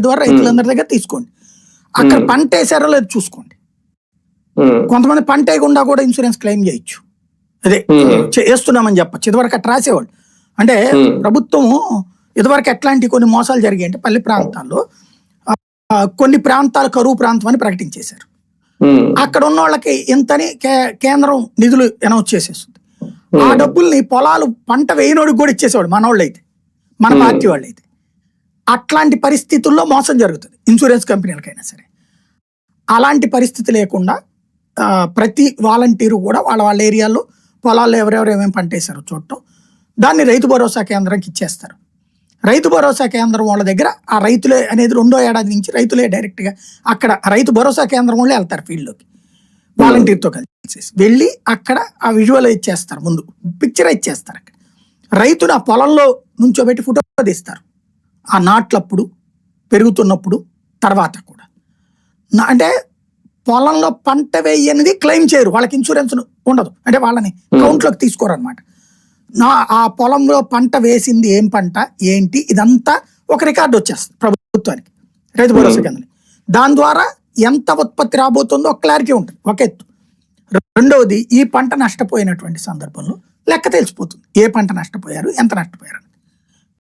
ద్వారా రైతులందరి దగ్గర తీసుకోండి. అక్కడ పంట వేసారో లేదు చూసుకోండి. కొంతమంది పంట వేయకుండా కూడా ఇన్సూరెన్స్ క్లెయిమ్ చేయొచ్చు. అదే వేస్తున్నామని చెప్పచ్చు. ఇదివరకు అట్లా రాసేవాళ్ళు. అంటే ప్రభుత్వము ఇదివరకు ఎట్లాంటి కొన్ని మోసాలు జరిగాయి అంటే పల్లె ప్రాంతాల్లో కొన్ని ప్రాంతాలు కరువు ప్రాంతం అని ప్రకటించేశారు. అక్కడ ఉన్న వాళ్ళకి ఇంతని కేంద్రం నిధులు అనౌన్స్ చేసేస్తుంది. ఆ డబ్బుల్ని పొలాలు పంట వేయనోడికి కూడా ఇచ్చేసేవాడు మనోళ్ళు అయితే, మన పార్టీ వాళ్ళు అయితే. అట్లాంటి పరిస్థితుల్లో మోసం జరుగుతుంది ఇన్సూరెన్స్ కంపెనీలకైనా సరే. అలాంటి పరిస్థితి లేకుండా ప్రతి వాలంటీరు కూడా వాళ్ళ ఏరియాలో పొలాల్లో ఎవరెవరు ఏమేమి పంట వేశారో చూడటం, దాన్ని రైతు భరోసా కేంద్రానికి ఇచ్చేస్తారు. రైతు భరోసా కేంద్రం వాళ్ళ దగ్గర ఆ రైతులే అనేది 2వ ఏడాది నుంచి రైతులే డైరెక్ట్గా అక్కడ రైతు భరోసా కేంద్రం వాళ్ళే వెళ్తారు ఫీల్డ్లోకి వాలంటీర్తో కలిసి వెళ్ళి అక్కడ ఆ విజువలైజ్ చేస్తారు. ముందు పిక్చరైజ్ చేస్తారు. అక్కడ రైతును ఆ పొలంలో నుంచోబెట్టి ఫోటో తీస్తారు. ఆ నాట్లప్పుడు, పెరుగుతున్నప్పుడు, తర్వాత కూడా. అంటే పొలంలో పంట వేయనిది క్లెయిమ్ చేయరు, వాళ్ళకి ఇన్సూరెన్స్ ఉండదు. అంటే వాళ్ళని కౌంట్లోకి తీసుకోరు అనమాట. ఆ పొలంలో పంట వేసింది ఏం పంట ఏంటి ఇదంతా ఒక రికార్డు వచ్చేస్తుంది ప్రభుత్వానికి, రైతు భరోసా కేంద్రం. దాని ద్వారా ఎంత ఉత్పత్తి రాబోతుందో ఒక క్లారిటీ ఉంటుంది, ఒక ఎత్తు. రెండవది, ఈ పంట నష్టపోయినటువంటి సందర్భంలో లెక్క తెలిసిపోతుంది. ఏ పంట నష్టపోయారు, ఎంత నష్టపోయారు.